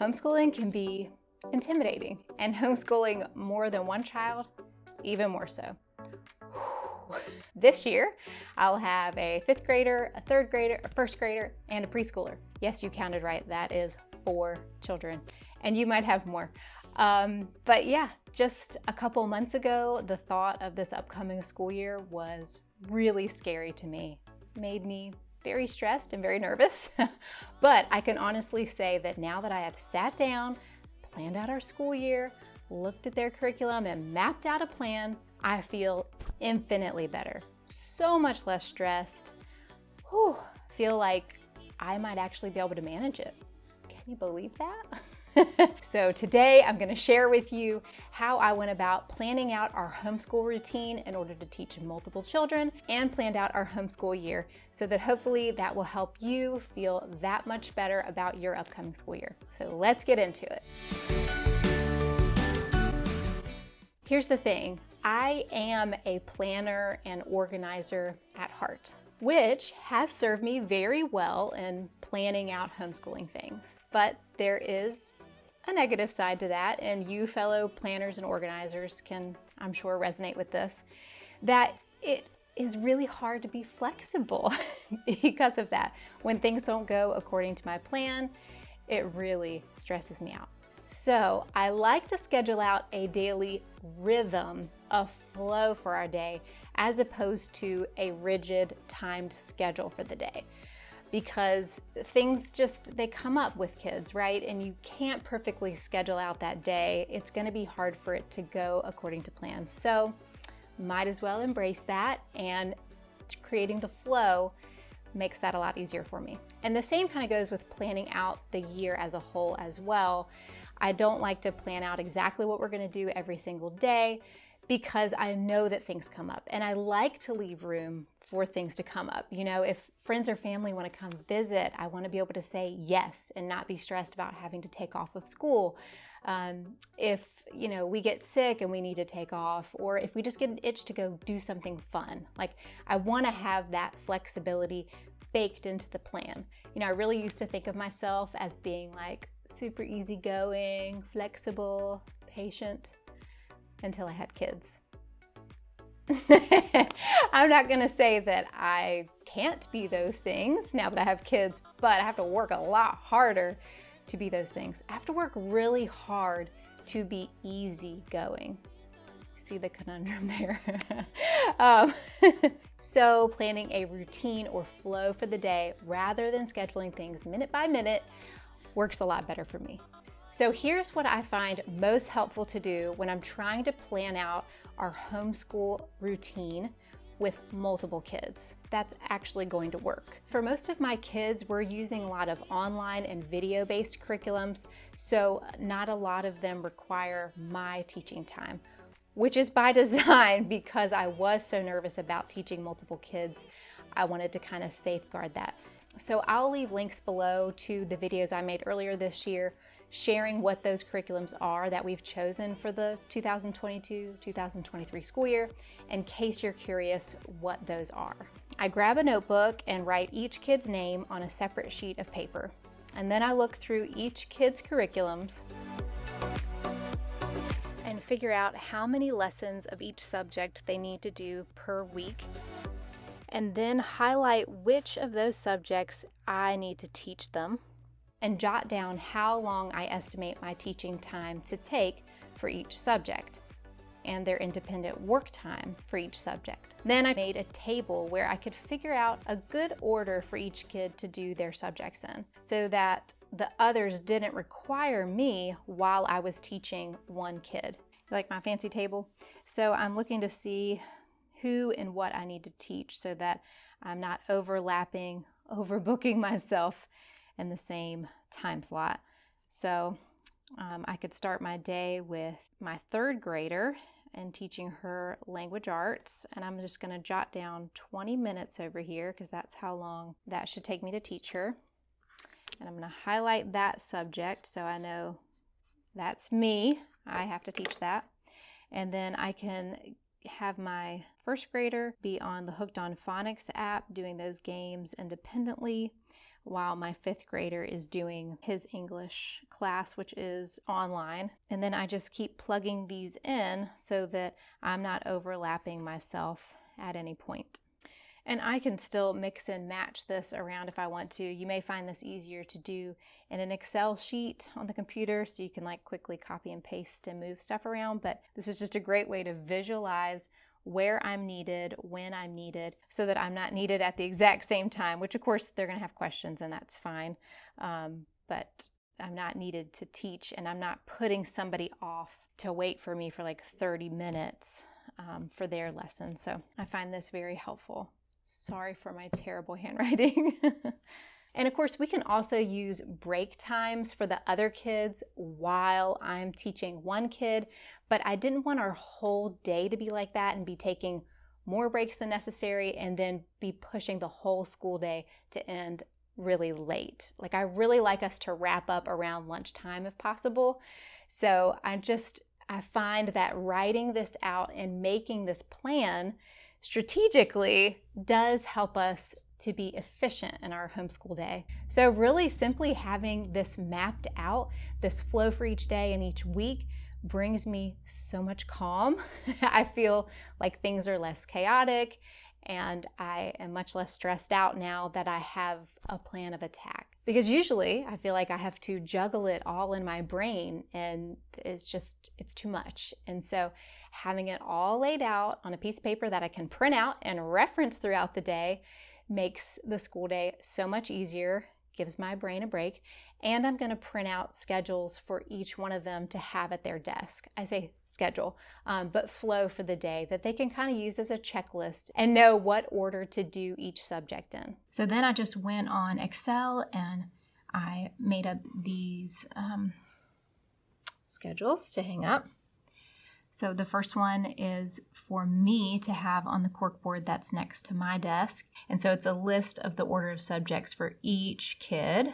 Homeschooling can be intimidating, and homeschooling more than one child, even more so. This year, I'll have a 5th grader, a 3rd grader, a 1st grader, and a preschooler. Yes, you counted right. That is 4 children, and you might have more. But yeah, just a couple months ago, the thought of this upcoming school year was really scary to me. Made me very stressed and very nervous. But I can honestly say that now that I have sat down, planned out our school year, looked at their curriculum, and mapped out a plan, I feel infinitely better. So much less stressed. Whew, feel like I might actually be able to manage it. Can you believe that? So today I'm going to share with you how I went about planning out our homeschool routine in order to teach multiple children and planned out our homeschool year so that hopefully that will help you feel that much better about your upcoming school year. So let's get into it. Here's the thing. I am a planner and organizer at heart, which has served me very well in planning out homeschooling things. But there is a negative side to that, and you fellow planners and organizers can, I'm sure, resonate with this, that it is really hard to be flexible because of that. When things don't go according to my plan, it really stresses me out. So I like to schedule out a daily rhythm, a flow for our day, as opposed to a rigid timed schedule for the day. Because things they come up with kids, right? And you can't perfectly schedule out that day. It's gonna be hard for it to go according to plan. So might as well embrace that, and creating the flow makes that a lot easier for me. And the same kind of goes with planning out the year as a whole as well. I don't like to plan out exactly what we're gonna do every single day because I know that things come up, and I like to leave room for things to come up. You know, if friends or family want to come visit, I want to be able to say yes and not be stressed about having to take off of school. If, we get sick and we need to take off, or if we just get an itch to go do something fun, like I want to have that flexibility baked into the plan. I really used to think of myself as being like super easygoing, flexible, patient, until I had kids. I'm not gonna say that I can't be those things now that I have kids, but I have to work a lot harder to be those things. I have to work really hard to be easygoing. See the conundrum there? So planning a routine or flow for the day rather than scheduling things minute by minute works a lot better for me. So here's what I find most helpful to do when I'm trying to plan out our homeschool routine with multiple kids. That's actually going to work. For most of my kids, we're using a lot of online and video-based curriculums, so not a lot of them require my teaching time, which is by design because I was so nervous about teaching multiple kids. I wanted to kind of safeguard that. So I'll leave links below to the videos I made earlier this year sharing what those curriculums are that we've chosen for the 2022-2023 school year, in case you're curious what those are. I grab a notebook and write each kid's name on a separate sheet of paper. And then I look through each kid's curriculums and figure out how many lessons of each subject they need to do per week, and then highlight which of those subjects I need to teach them, and jot down how long I estimate my teaching time to take for each subject and their independent work time for each subject. Then I made a table where I could figure out a good order for each kid to do their subjects in so that the others didn't require me while I was teaching one kid. Like my fancy table? So I'm looking to see who and what I need to teach so that I'm not overlapping, overbooking myself in the same time slot. So I could start my day with my 3rd grader and teaching her language arts, and I'm just going to jot down 20 minutes over here because that's how long that should take me to teach her. And I'm going to highlight that subject so I know that's me. I have to teach that. And then I can have my 1st grader be on the Hooked on Phonics app doing those games independently while my 5th grader is doing his English class, which is online. And then I just keep plugging these in so that I'm not overlapping myself at any point. And I can still mix and match this around if I want to. You may find this easier to do in an Excel sheet on the computer, so you can like quickly copy and paste and move stuff around. But this is just a great way to visualize where I'm needed, when I'm needed, so that I'm not needed at the exact same time, which of course they're gonna have questions and that's fine. But I'm not needed to teach, and I'm not putting somebody off to wait for me for like 30 minutes for their lesson. So I find this very helpful. Sorry for my terrible handwriting. And of course, we can also use break times for the other kids while I'm teaching one kid, but I didn't want our whole day to be like that and be taking more breaks than necessary and then be pushing the whole school day to end really late. Like, I really like us to wrap up around lunchtime if possible. So I find that writing this out and making this plan strategically does help us to be efficient in our homeschool day. So really simply having this mapped out, this flow for each day and each week, brings me so much calm. I feel like things are less chaotic, and I am much less stressed out now that I have a plan of attack. Because usually I feel like I have to juggle it all in my brain, and it's too much. And so having it all laid out on a piece of paper that I can print out and reference throughout the day makes the school day so much easier, gives my brain a break, and I'm going to print out schedules for each one of them to have at their desk. I say schedule, but flow for the day that they can kind of use as a checklist and know what order to do each subject in. So then I just went on Excel and I made up these schedules to hang up. So the first one is for me to have on the corkboard that's next to my desk. And so it's a list of the order of subjects for each kid.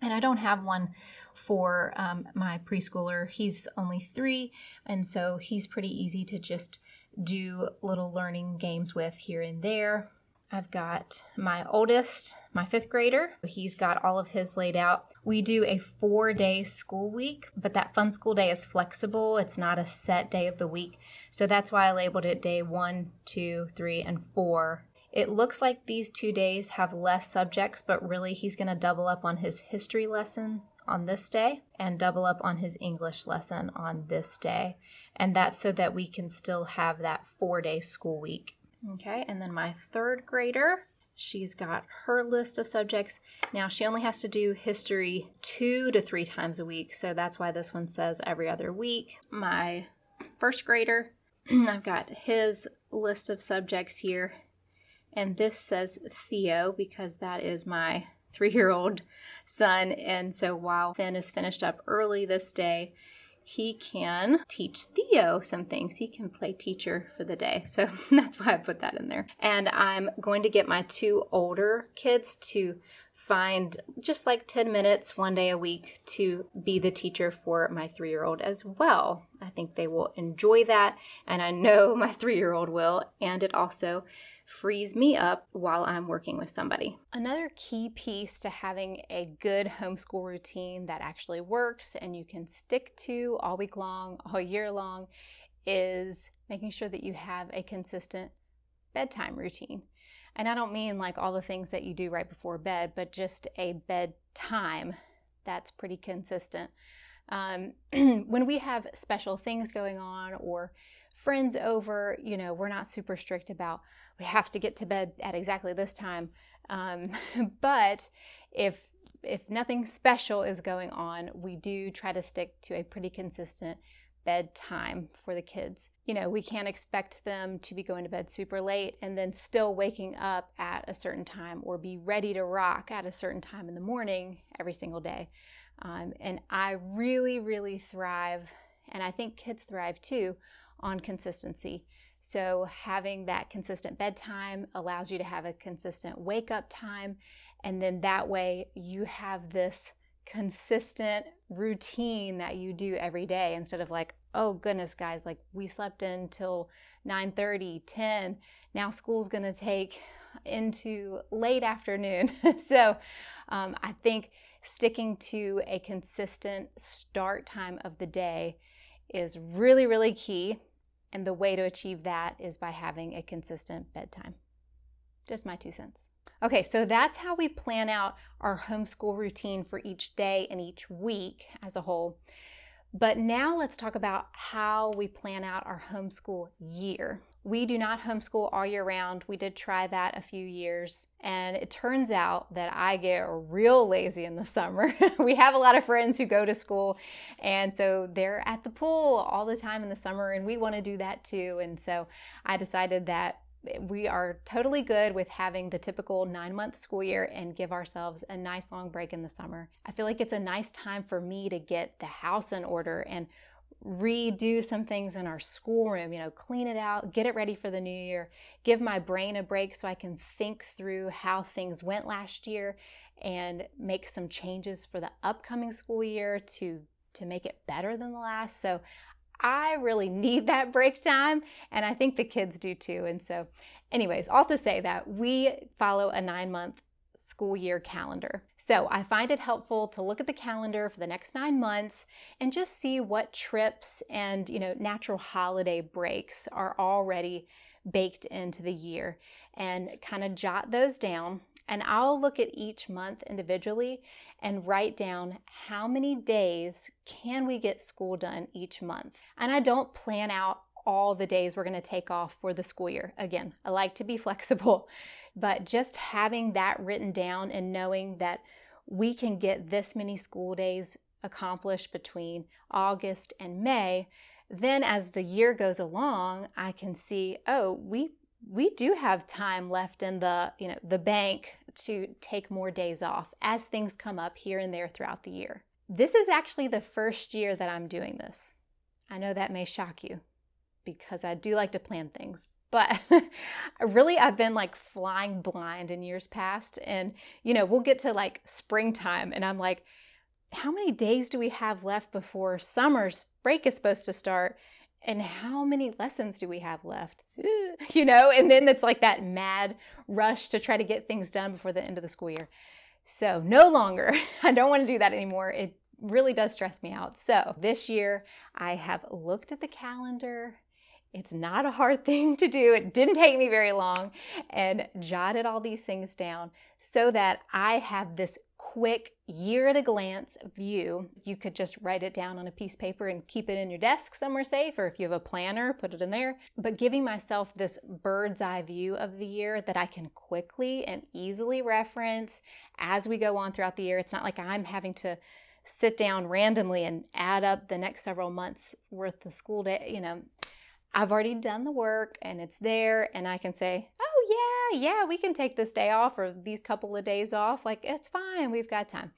And I don't have one for my preschooler. He's only 3, and so he's pretty easy to just do little learning games with here and there. I've got my oldest, my 5th grader. He's got all of his laid out. We do a 4-day school week, but that fun school day is flexible. It's not a set day of the week. So that's why I labeled it day 1, 2, 3, and 4. It looks like these 2 days have less subjects, but really he's going to double up on his history lesson on this day and double up on his English lesson on this day. And that's so that we can still have that 4-day school week. Okay, and then my 3rd grader, she's got her list of subjects. Now she only has to do history 2 to 3 times a week, so that's why this one says every other week. My 1st grader, I've got his list of subjects here, and this says Theo because that is my 3-year-old son, and so while Finn is finished up early this day, he can teach Theo some things. He can play teacher for the day. So that's why I put that in there. And I'm going to get my 2 older kids to find just like 10 minutes one day a week to be the teacher for my 3-year-old as well. I think they will enjoy that, and I know my 3-year-old will, and it also frees me up while I'm working with somebody. Another key piece to having a good homeschool routine that actually works and you can stick to all week long, all year long, is making sure that you have a consistent bedtime routine. And I don't mean like all the things that you do right before bed, but just a bedtime that's pretty consistent. When we have special things going on or friends over, we're not super strict about we have to get to bed at exactly this time. But if nothing special is going on, we do try to stick to a pretty consistent bedtime for the kids. We can't expect them to be going to bed super late and then still waking up at a certain time or be ready to rock at a certain time in the morning every single day. And I really, really thrive, and I think kids thrive too, on consistency. So having that consistent bedtime allows you to have a consistent wake up time, and then that way you have this consistent routine that you do every day instead of like, oh goodness guys, like we slept in till 9:30, 10, now school's gonna take into late afternoon. So I think sticking to a consistent start time of the day is really, really key. And the way to achieve that is by having a consistent bedtime. Just my 2 cents. Okay, so that's how we plan out our homeschool routine for each day and each week as a whole. But now let's talk about how we plan out our homeschool year. We do not homeschool all year round. We did try that a few years, and it turns out that I get real lazy in the summer. We have a lot of friends who go to school, and so they're at the pool all the time in the summer, and we want to do that too. And so I decided that we are totally good with having the typical 9-month school year and give ourselves a nice long break in the summer. I feel like it's a nice time for me to get the house in order and redo some things in our schoolroom, clean it out, get it ready for the new year, give my brain a break so I can think through how things went last year and make some changes for the upcoming school year to make it better than the last. So I really need that break time, and I think the kids do too. And so anyways, all to say that we follow a 9-month school year calendar. So I find it helpful to look at the calendar for the next 9 months and just see what trips and natural holiday breaks are already baked into the year and kind of jot those down. And I'll look at each month individually and write down how many days can we get school done each month. And I don't plan out all the days we're going to take off for the school year. Again, I like to be flexible, but just having that written down and knowing that we can get this many school days accomplished between August and May, then as the year goes along, I can see, we do have time left in the bank to take more days off as things come up here and there throughout the year. This is actually the first year that I'm doing this. I know that may shock you because I do like to plan things, but really I've been like flying blind in years past, and we'll get to springtime and I'm like, how many days do we have left before summer's break is supposed to start? And how many lessons do we have left? And then it's like that mad rush to try to get things done before the end of the school year. So no longer. I don't want to do that anymore. It really does stress me out. So this year I have looked at the calendar. It's not a hard thing to do. It didn't take me very long, and jotted all these things down so that I have this quick year at a glance view. You could just write it down on a piece of paper and keep it in your desk somewhere safe, or if you have a planner, put it in there. But giving myself this bird's eye view of the year that I can quickly and easily reference as we go on throughout the year. It's not like I'm having to sit down randomly and add up the next several months worth of school day. I've already done the work and it's there, and I can say, oh yeah, we can take this day off or these couple of days off. It's fine, we've got time.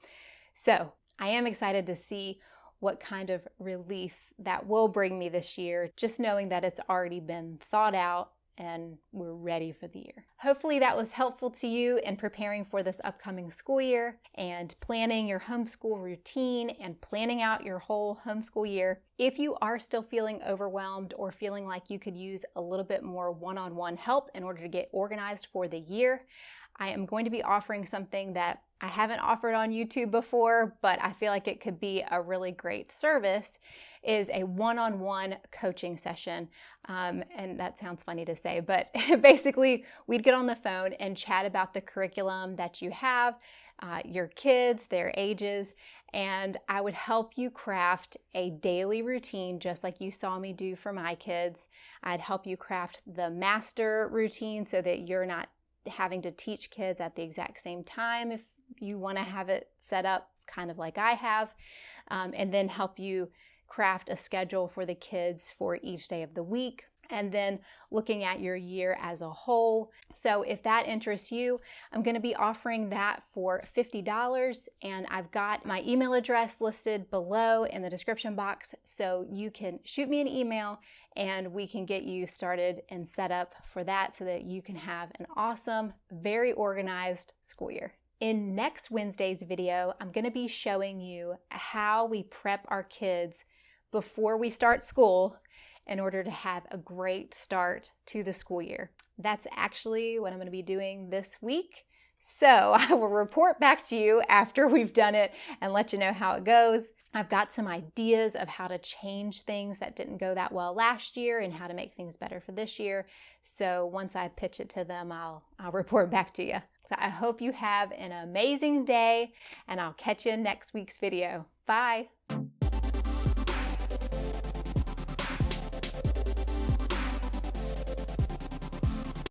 So I am excited to see what kind of relief that will bring me this year, just knowing that it's already been thought out and we're ready for the year. Hopefully that was helpful to you in preparing for this upcoming school year and planning your homeschool routine and planning out your whole homeschool year. If you are still feeling overwhelmed or feeling like you could use a little bit more one-on-one help in order to get organized for the year, I am going to be offering something that I haven't offered on YouTube before, but I feel like it could be a really great service, is a one-on-one coaching session. And that sounds funny to say, but basically we'd get on the phone and chat about the curriculum that you have, your kids, their ages, and I would help you craft a daily routine just like you saw me do for my kids. I'd help you craft the master routine so that you're not having to teach kids at the exact same time if you want to have it set up kind of like I have, and then help you craft a schedule for the kids for each day of the week, and then looking at your year as a whole. So if that interests you, I'm going to be offering that for $50, and I've got my email address listed below in the description box, so you can shoot me an email and we can get you started and set up for that so that you can have an awesome, very organized school year. In next Wednesday's video, I'm going to be showing you how we prep our kids before we start school in order to have a great start to the school year. That's actually what I'm going to be doing this week. So I will report back to you after we've done it and let you know how it goes. I've got some ideas of how to change things that didn't go that well last year and how to make things better for this year. So once I pitch it to them, I'll report back to you. So I hope you have an amazing day, and I'll catch you in next week's video. Bye.